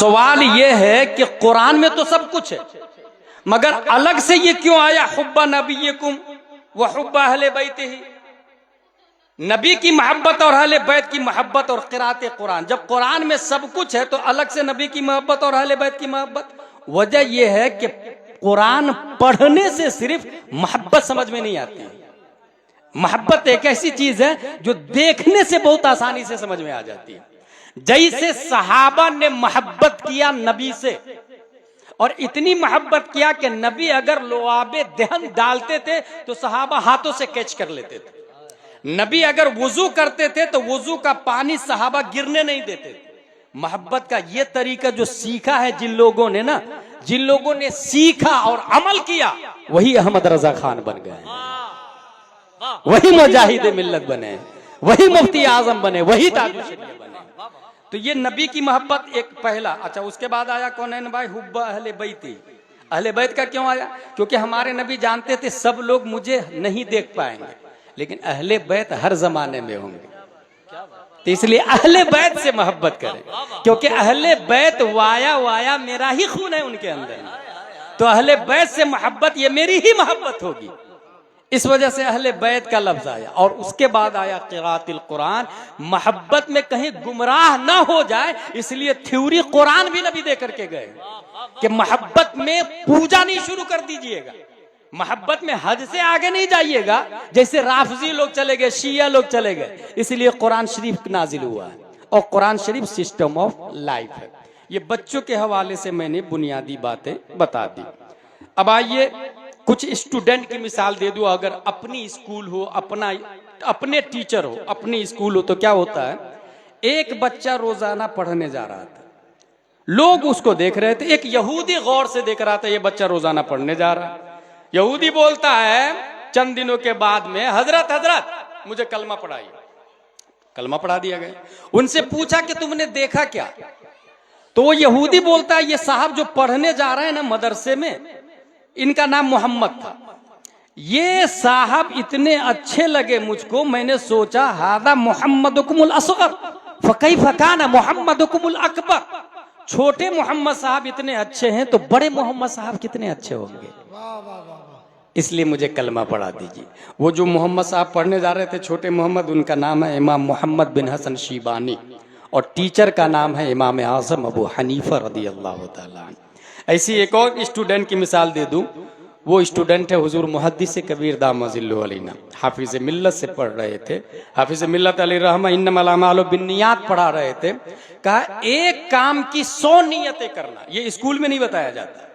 सवाल यह है कि कुरान में तो सब कुछ है, मगर अलग से ये क्यों आया हुब्बा नबीयकुम व हुब्बा अहले बैतिही, नबी की मोहब्बत और अहले बैत की मोहब्बत और क़िराअत कुरान। जब कुरान में सब कुछ है तो अलग से नबी की मोहब्बत और अहले बैत की मोहब्बत। वजह यह है कि कुरान पढ़ने से सिर्फ मोहब्बत समझ में नहीं आती है। मोहब्बत एक ऐसी चीज है जो देखने से बहुत आसानी से समझ में आ जाती है। जैसे सहाबा ने मोहब्बत किया नबी से, और इतनी मोहब्बत किया कि नबी अगर लोआबे दहन डालते थे तो सहाबा हाथों से कैच कर लेते थे। नबी अगर वुजू करते थे तो वुजू का पानी सहाबा गिरने नहीं देते। मोहब्बत का ये तरीका जो सीखा है जिन लोगों ने ना, जिन लोगों ने सीखा और अमल किया, वही अहमद रजा खान बन गए, वही मुजाहिद मिल्लत बने, वही मुफ्ती आजम बने, वही ताजुल शरीयत बने। तो ये नबी की मोहब्बत एक पहला। अच्छा, उसके बाद आया कौन है भाई, हुब्बा अहले बैती। अहले बैत का क्यों आया? क्योंकि हमारे नबी जानते थे सब लोग मुझे नहीं देख पाएंगे, लेकिन अहले बैत हर जमाने में होंगे, तो इसलिए अहले बैत से मोहब्बत करें, क्योंकि अहले बैत वाया वाया मेरा ही खून है उनके अंदर, तो अहले बैत से मोहब्बत ये मेरी ही मोहब्बत होगी। इस वजह से अहले बैत का लफ्ज आया। और उसके बाद आया क़िराअतुल कुरान। मोहब्बत में कहीं गुमराह ना हो जाए इसलिए थ्योरी कुरान भी नबी दे करके गए कि मोहब्बत में पूजा नहीं शुरू कर दीजिएगा, मोहब्बत में हद से आगे नहीं जाइएगा, जैसे राफजी लोग चले गए, शिया लोग चले गए। इसलिए कुरान शरीफ नाजिल हुआ है, और कुरान शरीफ सिस्टम ऑफ लाइफ है। ये बच्चों के हवाले से मैंने बुनियादी बातें बता दी। अब आइए कुछ स्टूडेंट की मिसाल दे दूं। अगर अपनी स्कूल हो, अपने टीचर हो, अपनी स्कूल हो, तो क्या होता है, एक बच्चा रोजाना पढ़ने जा रहा था, लोग उसको देख रहे थे। एक यहूदी गौर से देख रहा था ये बच्चा रोजाना पढ़ने जा रहा है। यहूदी बोलता है चंद दिनों के बाद में, हजरत हजरत मुझे कलमा पढ़ाइए। कलमा पढ़ा दिया गया। उनसे पूछा कि तुमने देखा क्या? तो वो यहूदी बोलता है ये साहब जो पढ़ने जा रहे हैं ना मदरसे में, इनका नाम मोहम्मद था। ये साहब इतने अच्छे लगे मुझको, मैंने सोचा हादा मोहम्मदुकुमुल असगर फकैफ काना मोहम्मदुकुमुल अकबर। छोटे मोहम्मद साहब इतने अच्छे हैं तो बड़े मोहम्मद साहब कितने अच्छे होंगे, इसलिए मुझे कलमा पढ़ा दीजिए। वो जो मोहम्मद साहब पढ़ने जा रहे थे, छोटे मोहम्मद, उनका नाम है इमाम मोहम्मद बिन हसन शीबानी, और टीचर का नाम है इमाम आज़म अबू हनीफा रदियल्लाहु ताला। ऐसी एक और स्टूडेंट की मिसाल दे दूं। वो स्टूडेंट है हुजूर मुहद्दिस कबीर दामजिल्लु अलैना, हाफिज मिल्लत से पढ़ रहे थे। हाफिज मिल्लत अलैहिर्रहमा इन्नमल अमालु बिन्नियात पढ़ा रहे थे। कहा एक काम की 100 नियतें करना। ये स्कूल में नहीं बताया जाता,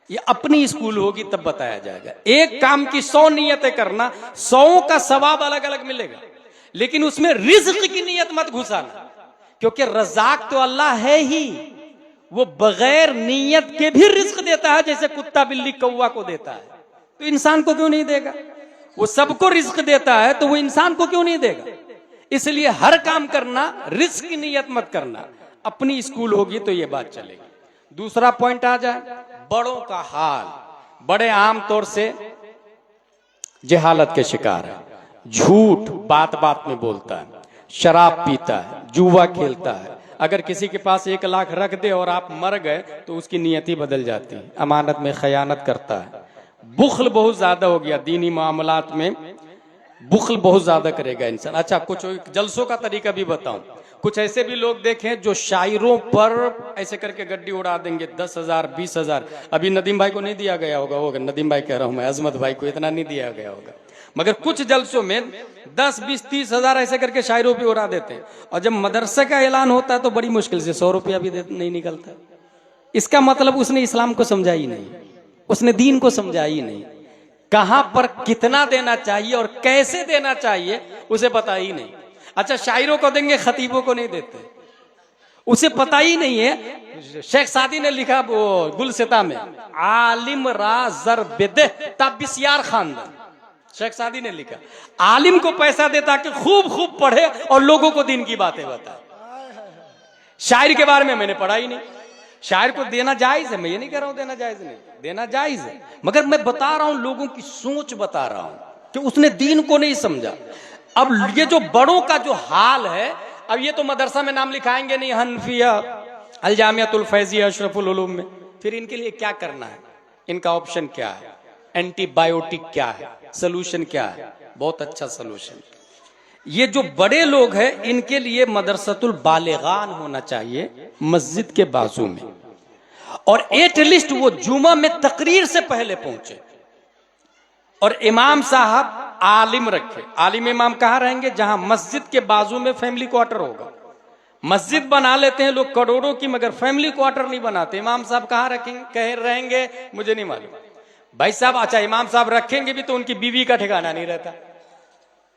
ये अपनी स्कूल होगी तब बताया जाएगा। एक काम की 100 नियतें करना, 100 का सवाब अलग अलग मिलेगा, लेकिन उसमें रिज़्क़ की नियत मत घुसाना, क्योंकि रज़ाक तो अल्लाह है ही, वो बगैर नियत के भी रिज़्क़ देता है, जैसे कुत्ता बिल्ली कौवा को देता है, तो इंसान को क्यों नहीं देगा? वो सबको रिज़्क़ देता है तो वो इंसान को क्यों नहीं देगा? इसलिए हर काम करना, रिज़्क़ की नियत मत करना। अपनी स्कूल होगी तो ये बात चलेगी। दूसरा पॉइंट आ जाए, बड़ों का हाल। बड़े आम तौर से जहालत के शिकार है, झूठ बात बात में बोलता है, शराब पीता है, जुआ खेलता है। अगर किसी के पास 1 लाख रख दे और आप मर गए तो उसकी नियति बदल जाती है, अमानत में खयानत करता है। बुख्ल बहुत ज्यादा हो गया, दीनी मामलात में बुख्ल बहुत ज्यादा करेगा इंसान। अच्छा, कुछ जलसों का तरीका भी बताऊं। कुछ ऐसे भी लोग देखें जो शायरों पर ऐसे करके गड्डी उड़ा देंगे, 10,000 20,000। अभी नदीम भाई को नहीं दिया गया होगा, नदीम भाई कह रहा हूं मैं, अजमत भाई को इतना नहीं दिया गया होगा, मगर कुछ जलसों में 10, 20, 30,000 ऐसे करके शायरों पे उड़ा देते हैं। और जब मदरसे का ऐलान होता है तो बड़ी मुश्किल से 100 रुपया भी नहीं निकलता। इसका मतलब उसने इस्लाम को समझा ही नहीं, उसने दीन को समझा ही नहीं। कहां पर कितना देना चाहिए और कैसे देना चाहिए उसे पता ही नहीं। अच्छा, शायरों को देंगे, खतीबों को नहीं देते, उसे पता ही नहीं है। शेख सादी ने लिखा वो गुलसिता में, आलिम रा जर बेदे तबिस्यार खानदान। शेख सादी ने लिखा, आलिम को पैसा देता कि खूब खूब पढ़े और लोगों को दीन की बातें बताए। शायर के बारे में मैंने पढ़ा ही नहीं। शायर को देना जायज है, मैं ये नहीं कह रहा हूं देना जायज नहीं, देना जायज है, मगर मैं बता रहा हूं लोगों की सोच बता रहा हूं कि उसने दीन को नहीं समझा। अब ये जो बड़ों का जो हाल है, अब ये तो मदरसा में नाम लिखाएंगे नहीं, हनफिया अल जामियातुल फैजिया अशरफुल उलूम में। फिर इनके लिए क्या करना है, इनका ऑप्शन क्या है, एंटीबायोटिक क्या है, सोल्यूशन क्या है? बहुत अच्छा सोल्यूशन। ये जो बड़े लोग हैं इनके लिए मदरसतुल बालिगान होना चाहिए मस्जिद के बाजू में, और एटलीस्ट वो जुमा में तकरीर से पहले पहुंचे, और इमाम साहब आलिम रखे। आलिम इमाम कहाँ रहेंगे? जहां मस्जिद के बाजू में फैमिली क्वार्टर होगा। मस्जिद बना लेते हैं लोग करोड़ों की, मगर फैमिली क्वार्टर नहीं बनाते। इमाम साहब कहाँ रखेंगे, कहीं रहेंगे, मुझे नहीं मालूम भाई साहब। अच्छा, इमाम साहब रखेंगे भी तो उनकी बीवी का ठिकाना नहीं रहता,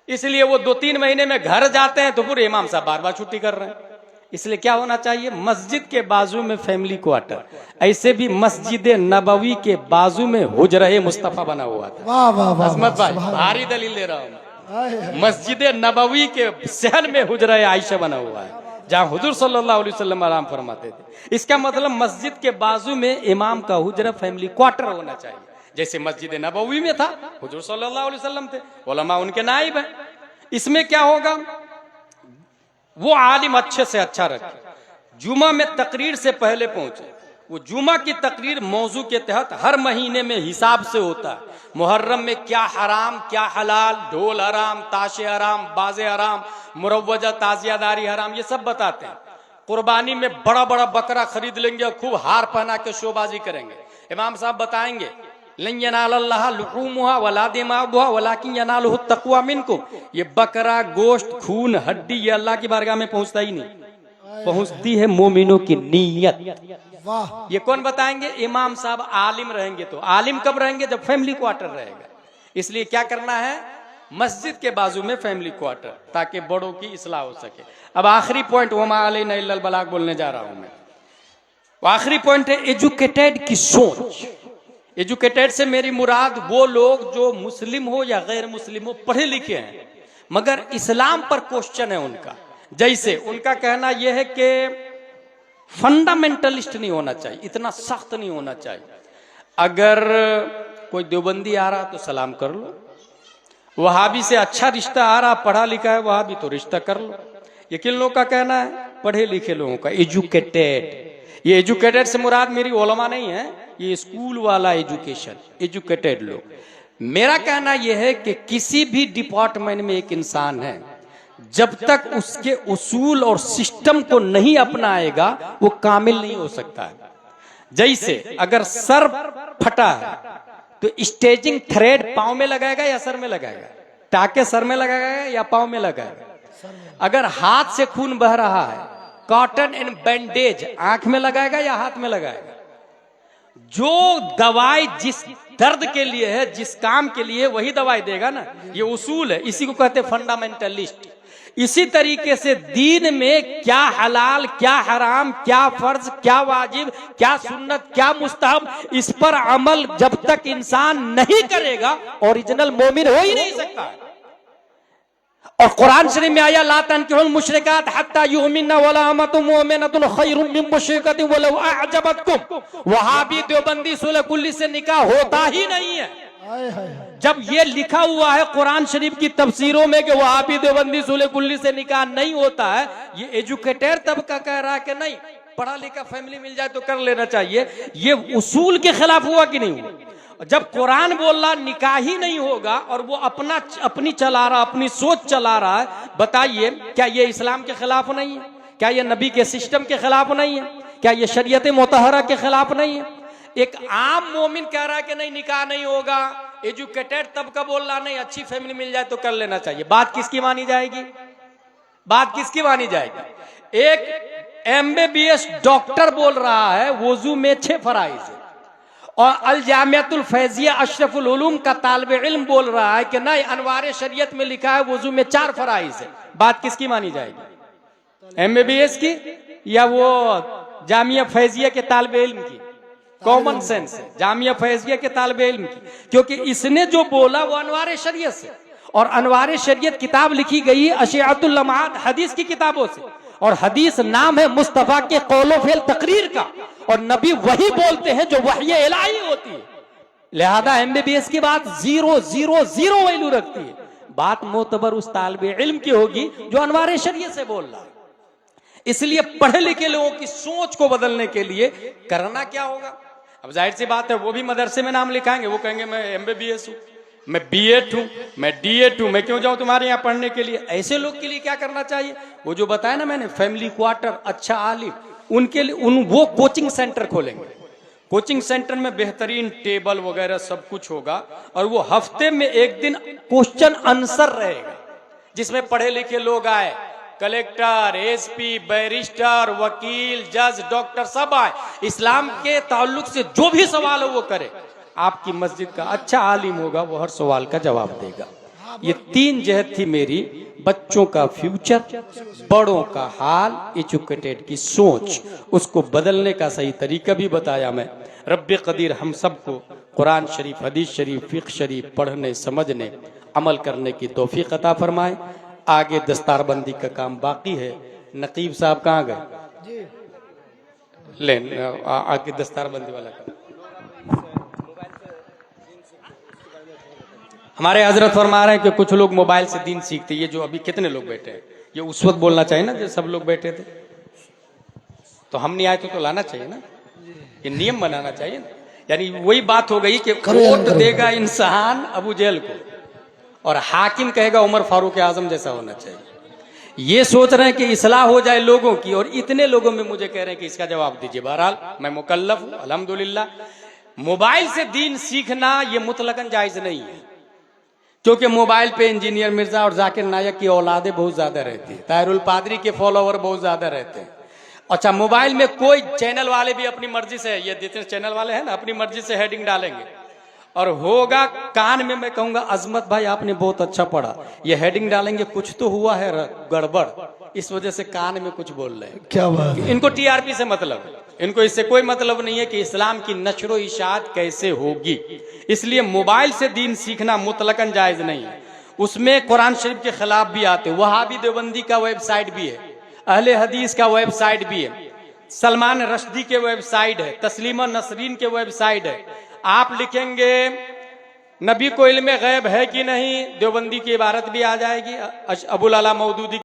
इसलिए वो 2-3 महीने में घर जाते हैं तो पूरे इमाम साहब बार बार छुट्टी कर रहे हैं। इसलिए क्या होना चाहिए, मस्जिद के बाजू में फैमिली क्वार्टर। ऐसे भी मस्जिद नबवी के बाजू में हुजरा मुस्तफा बना हुआ था। अजमत भाई भारी दलील दे रहा हूं, मस्जिद नबवी के सहन में हुजरा आयशा बना हुआ है, जहां हुजूर सल्लल्लाहु अलैहि वसल्लम आराम फरमाते थे। इसका मतलब मस्जिद के बाजू में इमाम का हुजरा फैमिली क्वार्टर होना चाहिए, जैसे मस्जिद नबवी में था, हुजूर सल्लल्लाहु अलैहि वसल्लम थे, उलमा उनके नाइब हैं। इसमें क्या होगा, वो आलिम अच्छे से अच्छा रखे, जुमा में तकरीर से पहले पहुंचे। वो जुमा की तकरीर मौजू के तहत हर महीने में हिसाब से होता है। मुहर्रम में क्या हराम क्या हलाल, ढोल हराम, ताशे हराम, बाजे हराम, मुरव्वजा ताजियादारी हराम, ये सब बताते हैं। कुर्बानी में बड़ा बड़ा बकरा खरीद लेंगे और खूब हार पहना के शोबाजी करेंगे। इमाम साहब बताएंगे लन यनालल्लाह लुहूमुहा वला दिमागुहा वलाकिन यनालुहु तक़वा मिनकुम। ये बकरा, गोश्त, खून, हड्डी ये अल्लाह की बारगाह में पहुंचता ही नहीं, पहुंचती है मोमिनों की नीयत। ये कौन बताएंगे? इमाम साहब आलिम रहेंगे। तो आलिम कब रहेंगे? जब फैमिली क्वार्टर रहेगा। इसलिए क्या करना है, मस्जिद के बाजू में फैमिली क्वार्टर, ताकि बड़ों की इस्लाह हो सके। अब आखिरी पॉइंट वमा अलैना इल्लल बलाग बोलने जा रहा हूं मैं। आखिरी पॉइंट है एजुकेटेड की सोच। एजुकेटेड से मेरी मुराद वो लोग जो मुस्लिम हो या गैर मुस्लिम हो, पढ़े लिखे हैं मगर इस्लाम पर क्वेश्चन है उनका। जैसे उनका कहना यह है कि फंडामेंटलिस्ट नहीं होना चाहिए, इतना सख्त नहीं होना चाहिए। अगर कोई देवबंदी आ रहा तो सलाम कर लो, वहाबी से अच्छा रिश्ता आ रहा, पढ़ा लिखा है वहाबी, तो रिश्ता कर लो। ये किन लोगों का कहना है? पढ़े लिखे लोगों का, एजुकेटेड। ये एजुकेटेड से मुराद मेरी उलमा नहीं है, ये स्कूल वाला एजुकेशन, एजुकेटेड लोग। मेरा कहना यह है कि किसी भी डिपार्टमेंट में एक इंसान है, जब तक उसके उसूल और सिस्टम को नहीं अपनाएगा वो कामिल नहीं हो सकता है। जैसे अगर सर फटा है तो स्टेजिंग थ्रेड पांव में लगाएगा या सर में लगाएगा? टाके सर में लगाएगा या पांव में लगाएगा? अगर हाथ से खून बह रहा है, कॉटन एंड बैंडेज आंख में लगाएगा या हाथ में लगाएगा? जो दवाई जिस दर्द के लिए है, जिस काम के लिए, वही दवाई देगा ना। ये उसूल है, इसी को कहते हैं फंडामेंटलिस्ट। इसी तरीके से दीन में क्या हलाल क्या हराम, क्या फर्ज क्या वाजिब, क्या सुन्नत क्या मुस्तहब, इस पर अमल जब तक इंसान नहीं करेगा ओरिजिनल मोमिन हो ही नहीं सकता। और कुरान शरीफ में आया ला तनकिहुल मुशरिकात हत्ता युमिनना वला अमतुम मुमिनतुन खैरुम मिन मुशरिकतिन वलौ अअजबतकुम। वहाबी देवबंदी सूरह कुल्ली से निकाह होता ही नहीं है। जब ये लिखा हुआ है कुरान शरीफ की तफसीरों में कि वहाबी देवबंदी सूरह कुल्ली से निकाह नहीं होता है, ये एजुकेटेड तबका कह रहा है कि नहीं, पढ़ा लिखा फैमिली मिल जाए तो कर लेना चाहिए। ये उसूल के खिलाफ हुआ कि नहीं हुआ? जब कुरान बोल रहा निकाह ही नहीं होगा और वो अपनी चला रहा, अपनी सोच चला रहा है, बताइए क्या ये इस्लाम के खिलाफ नहीं है? क्या ये नबी के सिस्टम के खिलाफ नहीं है? क्या ये शरीयत मुतहरा के खिलाफ नहीं है? एक आम मोमिन कह रहा है कि नहीं निकाह नहीं होगा, एजुकेटेड तबका बोल रहा नहीं, अच्छी फैमिली मिल जाए तो कर लेना चाहिए। बात किसकी मानी जाएगी? बात किसकी मानी जाएगी? एक MBBS डॉक्टर बोल रहा है वुजू में 6 फराइज है, और अल जामियातुल फैजिया अशरफुल उलूम का तालिब इल्म बोल रहा है कि नहीं, अनवार शरीयत में लिखा है वुजू में 4 फराइज है। बात किसकी मानी जाएगी? MBBS की या वो जामिया फैजिया के तालिब इल्म की? कॉमन सेंस है, जामिया फैजिया के तालिब इल्म की, क्योंकि इसने जो बोला वो अनवार शरीयत से, और अनवार शरीयत किताब लिखी गई अशियातुल लम्हात हदीस की किताबों से, और हदीस नाम है मुस्तफा के कौलो फेल तकरीर का, और नबी वही बोलते हैं जो वही इलाही होती है। लिहाजा MBBS की बात 0.000 वैल्यू रखती है। बात मोतबर उस तालिब इल्म की होगी जो अनवार शरीयत से बोल रहा है। इसलिए पढ़े लिखे लोगों की सोच को बदलने के लिए करना क्या होगा? अब जाहिर सी बात है, वो भी मदरसे में नाम लिखाएंगे, वो कहेंगे मैं MBBS हूं, मैं B.Ed हूं, मैं D.Ed हूं, मैं क्यों जाऊं तुम्हारे यहां पढ़ने के लिए? ऐसे लोग के लिए क्या करना चाहिए? वो जो बताया ना मैंने, फैमिली क्वार्टर, अच्छा आलिम, उनके लिए वो कोचिंग सेंटर खोलेंगे। कोचिंग सेंटर में बेहतरीन टेबल वगैरह सब कुछ होगा, और वो हफ्ते में एक दिन क्वेश्चन आंसर रहेगा, जिसमें पढ़े लिखे लोग आए, कलेक्टर, SP, बैरिस्टर, वकील, जज, डॉक्टर सब आए, इस्लाम के ताल्लुक से जो भी सवाल हो वो करे। आपकी मस्जिद का अच्छा आलिम होगा, वो हर सवाल का जवाब देगा। ये 3 जहत थी मेरी, बच्चों का फ्यूचर, बड़ों का हाल, एजुकेटेड की सोच, उसको बदलने का सही तरीका भी बताया मैं। रब्बे कदीर हम सबको कुरान शरीफ, हदीस शरीफ, फिक़्ह शरीफ पढ़ने, समझने, अमल करने की तौफीक अता फरमाए। आगे दस्तारबंदी का काम बाकी है। नकीब साहब कहाँ गए? ले आगे दस्तारबंदी वाला काम। हमारे हजरत फरमा रहे हैं कि कुछ लोग मोबाइल से दीन सीखते। ये जो अभी कितने लोग बैठे हैं, ये उस वक्त बोलना चाहिए ना जब सब लोग बैठे थे, तो हम नहीं आए तो लाना चाहिए ना, ये नियम बनाना चाहिए ना। यानी वही बात हो गई कि वोट देगा इंसान अबू जेहल को और हाकिम कहेगा उमर फारूक आजम जैसा होना चाहिए। ये सोच रहे हैं कि इस्लाह हो जाए लोगों की, और इतने लोगों में मुझे कह रहे हैं कि इसका जवाब दीजिए। बहरहाल मैं मुकल्लफ हूं अल्हम्दुलिल्लाह। मोबाइल से दीन सीखना ये मुतलकन जायज नहीं है, क्योंकि मोबाइल पे इंजीनियर मिर्जा और जाकिर नायक की औलादे बहुत ज्यादा रहती है, ताहिरुल पादरी के फॉलोवर बहुत ज्यादा रहते हैं। अच्छा, मोबाइल में कोई चैनल वाले भी अपनी मर्जी से, ये जितने चैनल वाले हैं ना, अपनी मर्जी से हेडिंग डालेंगे, और होगा कान में, मैं कहूंगा अजमत भाई आपने बहुत अच्छा पढ़ा, ये हेडिंग डालेंगे कुछ तो हुआ है गड़बड़, इस वजह से कान में कुछ बोल रहे हैं। क्या बात? इनको TRP से मतलब, इनको इससे कोई मतलब नहीं है कि इस्लाम की नशरो इशाअत कैसे होगी। इसलिए मोबाइल से दीन सीखना मुतलकन जायज नहीं है। उसमें कुरान शरीफ के खिलाफ भी आते, वहाबी देवबंदी का वेबसाइट भी है, अहले हदीस का वेबसाइट भी है, सलमान रश्दी के वेबसाइट है, तस्लीमा नसरीन के वेबसाइट है। आप लिखेंगे नबी को इल्मे गैब है कि नहीं, देवबंदी की इबारत भी आ जाएगी, अबुल अला मौदूदी